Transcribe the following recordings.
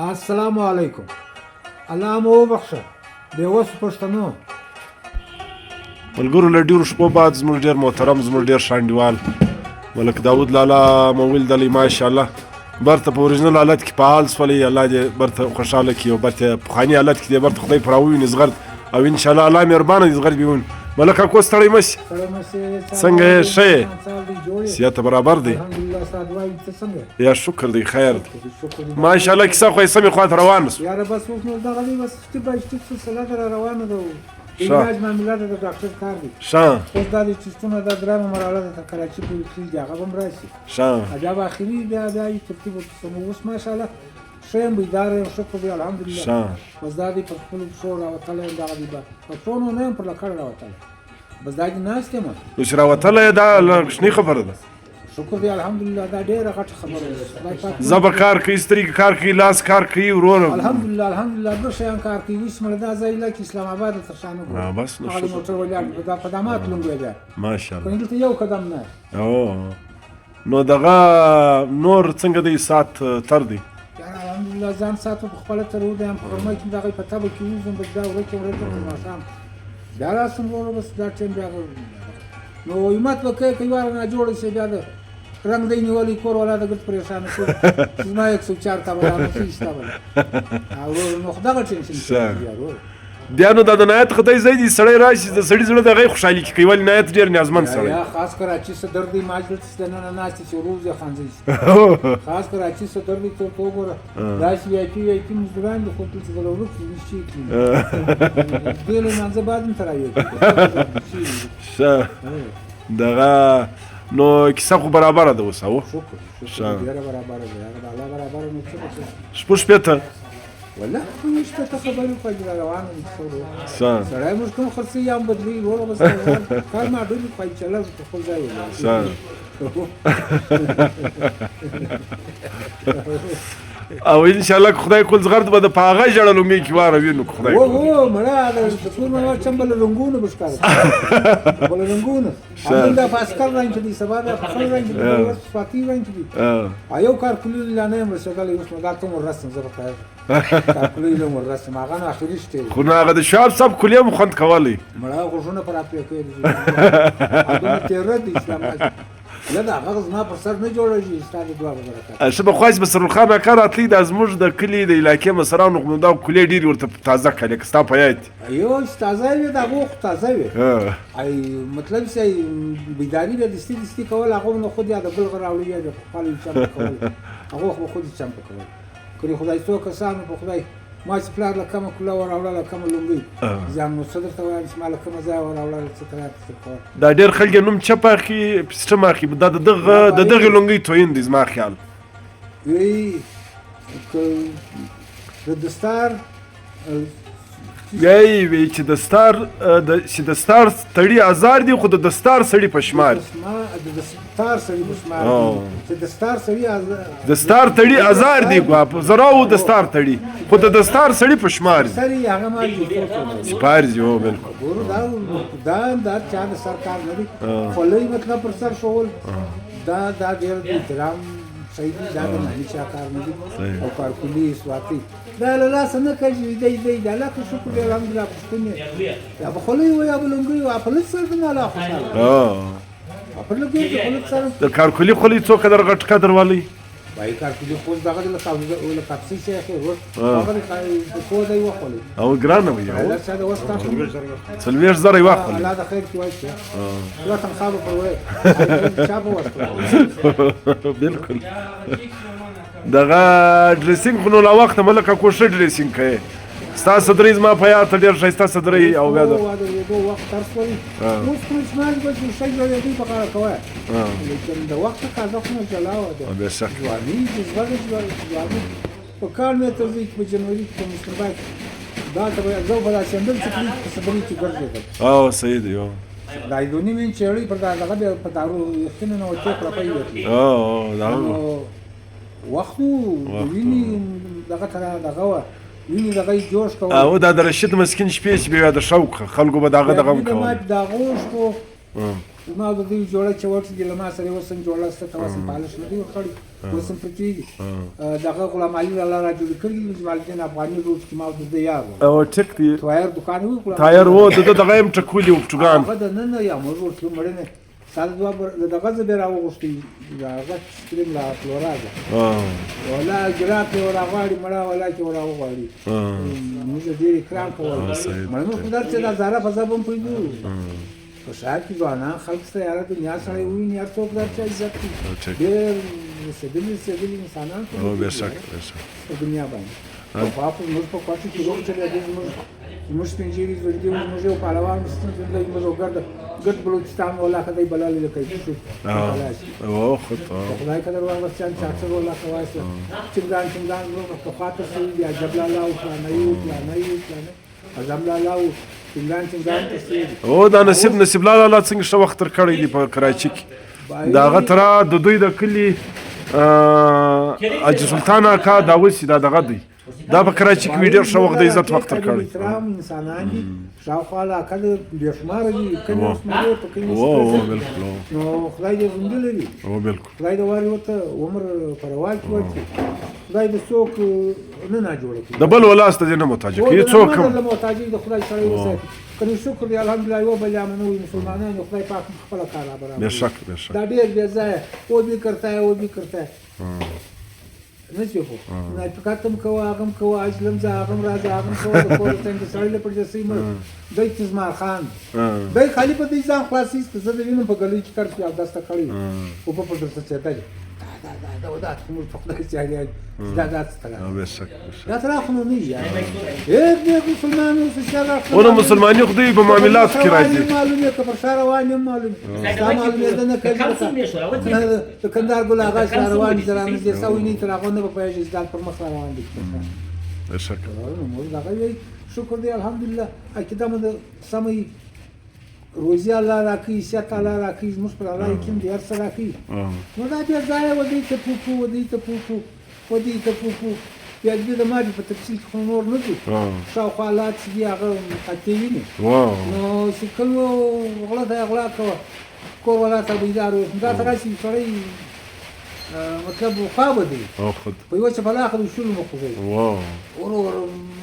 السلام علیکم. الله مو وبخښه بېوسو پښتنو. ملګرو له ډېرو شپو بعد زموږ ډېر محترم زموږ ډېر شانډیوال ملک داؤد لالا مو ولیدلی ماشاءالله برته په اوریجنل حالت کې فعال شولئ. الله دې برته خوشحاله کړي او برته پخواني حالت کې دې برته خدای په راوویني زغرد او انشاءالله الله مهربانه دې زغرد بې ویني. ملک اکو ستړی مه شي. څنګه یې ښه یې؟ صحت برابر دی؟ یا شکر دی خیر دی ماشاءالله. کیسه خو یې سمې خواته روانه شو. یاره بس اوس نو دغه دی بس سټپ بای سټپ سلسله در روانه ده. علاج معاملات د ډاکټر کار دی. ښه اوس دا د چیستونه دا درېیمه مرحله ده تر کراچي پورې کېږي هغه به هم راشي. ښه بیا به اخري بیا یې ترتیب ورته اوس ماشاءالله ښه یم بیداره یم شکر دی الحمدلله. بس دا دی په خپلو پښو راوتلی یم دغه دی به په پښو نو نه یم پر لکړ راوتلی بس دا دې ناست یم. نو چې راوتلی یې دا کوچنۍ خبره ده. شکر دی الحمدلله دا ډېره غټه خبره ده. زبر کار کوي سترګې کار کوي لاس کار کوي ورور الحمدلله الحمدلله دوه شیان کار کوي. اوس مړه دا ځای لکه اسلام آباد تر شا نه ګورم بس نو هغه موټر ولاړ دا خدمات لونګوی بیا ماشاءالله خو دلته یو قدم نه. نو دغه نور څنګه دی ساعت تر دی؟ الحمدلله ځان ساتو په خپله تر اوده یم په غرمه کې دغه په تبه کې وځم بس بیا ورکې ماښام بیا راسم وروره بس دا ټایم بیا نو همت به کوې که یواره ناجوړه شي بیا د رنګ دی نیولی کور والا د ګرد پریشانه کړو زما 104 ته به رانسي شته به نو خو دغه ټینشن بیا نو دا د نایت خدای ځای دی سړی راشي د سړي زړه د هغې خوشحالي کې کوي ولې نایت ډېر نیازمند سړی یا خاص کراچي څه درد دی ماج دلته چې دننه ناست چې روز یې خانځئ خاص کراچي څه درد دی ته ورته وګوره داسې وی آی پي مزدوران دي خو دلته د لورک ویش شي کړي دوی له لمانځه بعد هم ته راویږي دغه نو کیسه خو برابره ده اوس او شکر ډېره برابره ده د الله برابره نو څه شپږ شپېته والله خو شپېته خبرې وکړه چې روانه دي سړی موږ کوم خرڅوي یا هم بدلوي وروره بس کار معډول پایچله په خپل ځای او انشاءالله که خدای کول زغرد به د په هغه ژړه لونګۍ کې واروي نو که خدای مړه د ټول مړه چمبله رنګونه به ښکاره بله رنګونه همدل دا په اسکر رنګ دي سبا بیا په خپل رنګ دي بله صفاتي رنګ دي یو کارکولي لا نه یم رسېدلی اوس نو دا ته ور رسم زه به کارکولي له ور رسم هغه نو اخري شتې خو نو هغه د شاب صاحب کولي هم خوند کولی مړه غوږونه پر اپرې کوي هغه تیره دي اسلام یا دا هغه زما پر سر نه جوړېږي ستا د دعا په برکت. ښه به خواست به سرورخان اکا راتلی دا زموږ د کلي د علاقې مشرانو خو نو دا کولې ډېرې ورته تازه کړې که ستا په یاد دي یو چې تازه وي د هغو خو تازه وي مطلب چې بیداري به دستي دستي کول هغه نو خود یا د بل غ راوړي یا د خپل چمپ کول هغه خو خود چمپ کول کړي خدای څو کسانو په خدای ما چې پلار له کومه کوله وراوړله کومه لومړی زیان نو څه درته وایم چې ما له کومه ځایه وراوړله څه ترات دا ډېر خلک نوم چپ اخلي سیسټم اخلي دا د دغې لونګۍ توین دی زما خیال وی د دستار یی وی چې د ستار تړي ازار دی خو د دستار سړي په شمار د دستار سړي په شمار چې دستار سړي د ستار تړي ازار دی په زراو د ستار تړي خو د دستار سړي په شمار سړي هغه ما سپارځي او بالکل دا چا د سرکار نه دی خولۍ مطلب پر سر شول دا ډېر احترام صحیح دی دا د معنی چا کار نه دی او کارکولي سواتي دا له لاسه نه کوي دی د الله که شکر دی الحمدلله پښتون یا به خولۍ وي یا به لونګۍ وي په لږ سره نه الله خوشحاله په لږ سره د کارکولي خولۍ څو قدر غټ قدر والی وای کارکولي خو دغه د کاپسي شي اخر هغه د څو دی وخولې او ګرانه وي او څه د وستا 40 زره واخلې الله د خیر کې وای څه لا تنخابه پر وای چا به وستا بالکل دغه ډریسینګ خو نو لا وخت ملک کو ښه ډریسینګ کوي ستا صدرې زما په یاد ته ډېر ښایسته صدرې او بیا د وخت تر شولې اوس خو اسماعیل به چې شی جوړېدی په کار کوی لیکن د وخت قضا خو نه جلا وه بېشک ځواني جذبه د ځواني په کال مې ته ځي په جنوري کې په مسلمانۍ دا ته به زه به دا سندل چې کړي په صدرې کې ګرځېدل او صحیح دی دا دونی مې چېړی پر دغه په دارو یقینه نه وتې کړه په یوه دا وخت ویني دغه دغه وه ویني دغه جوش کوه او دا د رشید مسکین شپې چې بیا د شوق خلکو به دغه هم کوه ما دغه وشکو ما د دې جوړه چې ورته د لما سره وسن جوړه ست تواسن پالش نه دی ورکړي اوس هم پکې دغه غلام علي الله را جوړ کړي دي جمال الدین افغاني روډ کې ما د یار او ټیک دی ټایر دکان و ټایر و دغه هم ټکولي و پټوګان هغه د نن یا موږ ورته مړنه سال دوه دغه زه را وغوښتي هغه سکریم لا فلوراګه ولا ګراف ولا غواړي مړه ولا چې ولا غواړي موږ دې کرام کوو مړنه خدای چې دا زاره په ځبم پېږو په شهر کې ځوانان خلک سره یاره دنیا سره ویني هر څوک در چې عزت کوي ډېر سدلي انسانان او بېشک په دنیا باندې او په موږ په کوټه کې روغ چلې موږ سپینجیري زړګي موږ یو پهلوان ستنه موږ ګډ بلوچستان ولا کدی بلال لکه او خطا خدای قدر ورسان چاڅر ولا کواسه چنګان نو په خاطر سي بیا جبل الله او پلانای عزم الله او چنګان تسي او دا نصیب لاله څنګه شو وخت تر کړی دی په کراچي کې دا غترا د دوی د کلی اج سلطان کا داوود دا دغه دی دا په کراچي کې ډېر ښه وخت د عزت وخت تر کړی احترام انسانان دي شاوخوا لا کله ډېر شمار دي کله شمار په کله او بالکل نو خدای دې زنده لري او بالکل خدای دې واري وته عمر پرواز ورکړي خدای دې څوک نه جوړ کړي د بل ولاست دې نه محتاج کی څوک هم محتاج دي خدای سره وساتي کني شکر دی الحمدلله یو بل امنو مسلمانان خدای پاک خپل کار برابر بشک دا ډېر بے ځای او بھی کرتا ہے نه چې خو نه پکاتم کوه هغه کوه اجلم زه هغه راځه هغه کوه د کور څنګه سړی په دې سیمه دای تزمار خان دای خالی په دې ځان خلاصي زه د وینم په ګلوي کې کار کې داسته کړی او په پټه څه چاته دا ودا کوم په خپل ځای دا ستاره بشک دا تر خو نه یې دې مسلمانانو څه شرف ونه مسلمانۍ خدای په معاملات کې راځي معلومه که پر شهر روان معلومه دا معلومه ده نه کوي د کندهار ګل آغا شهر روان درانه دي سوي تر هغه نه په پیژ ځان پر مخ روان دي بشک نو دا غوي شکر دی الحمدلله اکیدا مده سمي روزي الله راکي سيات الله راکي موږ پر الله کې دې هر څه راکي نو دا بیا ځای ودی ته پوپو بیا دې د ماجي په تفصیل خو نور نه دي شاوخوا حالات چې هغه اکیوي نو شکلو غلا کوه کور ولا ته بيدارو دا تراشي سړی مطلب خواب دی او خود په یو څه بلا خو شنو مخوي ورور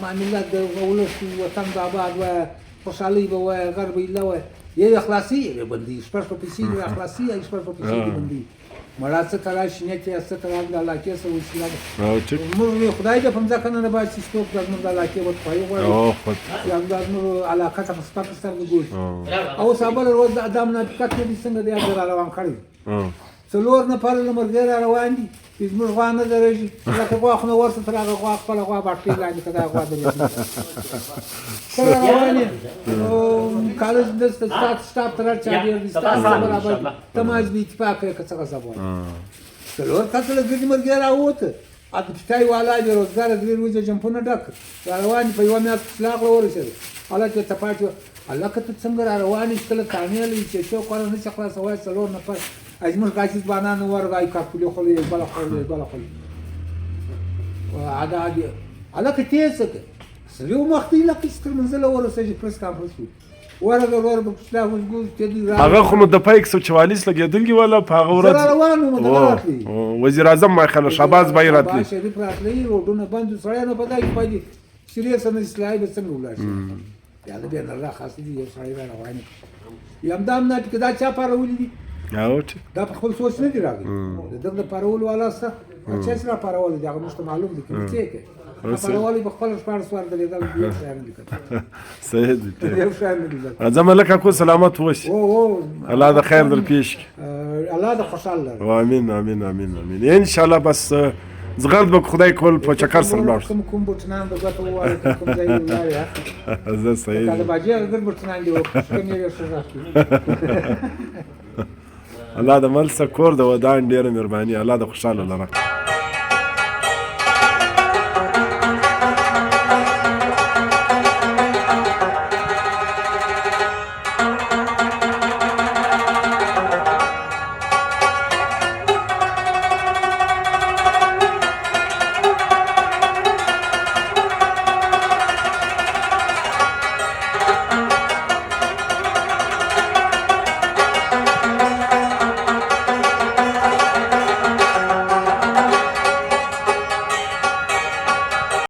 معاملات د ولس وطن د آباد و خوشحالي به و غرب الله و یو اخلاصي بندي سپر په پیسې اخلاصي ای سپر په پیسې بندي مړه څه کړه شنه کې څه کړه د الله کې څه وسیله او ټیک موږ خدای دې په ځکه نه باید چې څوک د الله کې وت پای وایي او خود یا د نور علاقه ته سپک سترګ ګول او صبر ورځ ادم نه پکته دي څنګه دی روان کړی څلور نفر لمرګر روان دي زموږ غوا نه درېږي لکه غوا خو نه ورته تر هغه غوا خپله غوا باټې لاندې که دا غوا کله روان یې کالج د سټاپ تر هر چا ډېر دي ستا سره برابر دي ته ماج بې اتفاقه که څه غصب وایي څلور کسه له ګردي مرګی راووته د پټای والا د روزګار درې ورځې جمپونه ډک را روان په یوه میاشت سلاغ ورسېدل هلک یې تپاټ هلکه ته څنګه را روان یې کله تانې لري چې څوک ور نه شي خلاصولی څلور نفر زموږ کاسي ځوانان ورغی کاکولي خولې بله خولې دا هلکه تېز څه کوي سړي ومخته یې لکه چې تر منزله ورسېږي پرس کانفرنس وي ورغی ور په پسلا وزګوز هغه خو نو د پای 144 لګېدلي ولا په هغه ورځ روان وم دغه راتلي وزیر اعظم مایخل شهباز بای راتلي شریف راتلي روډونه بند سړی نه پدای کې پدې سیریس نه اسلامي به څنګه ولاړ شي یا د بین الله خاص دي یو سړی را روان یم دام نه کې دا چا پارولې دي دا په خپل سوچ نه دی راغلی دغه د پارول والا سره چې سره پارول دي هغه مشته معلوم دي چې کې پارول په خپل شپږ سوار د دې د یو شان لیکل صحیح دي یو شان لیکل اعظم لك کو سلامت وش او الله د خیر در پیش الله د خوشاله امين امين امين امين ان شاء الله بس زغرد به خدای کول په چکر سره لاړ کوم بوتنان د غته وای کوم ځای وای زه صحیح دا باجی هغه بوتنان دی او کوم یې سره الله د مل سکور د ودان ډیره مهرباني الله د خوشاله لره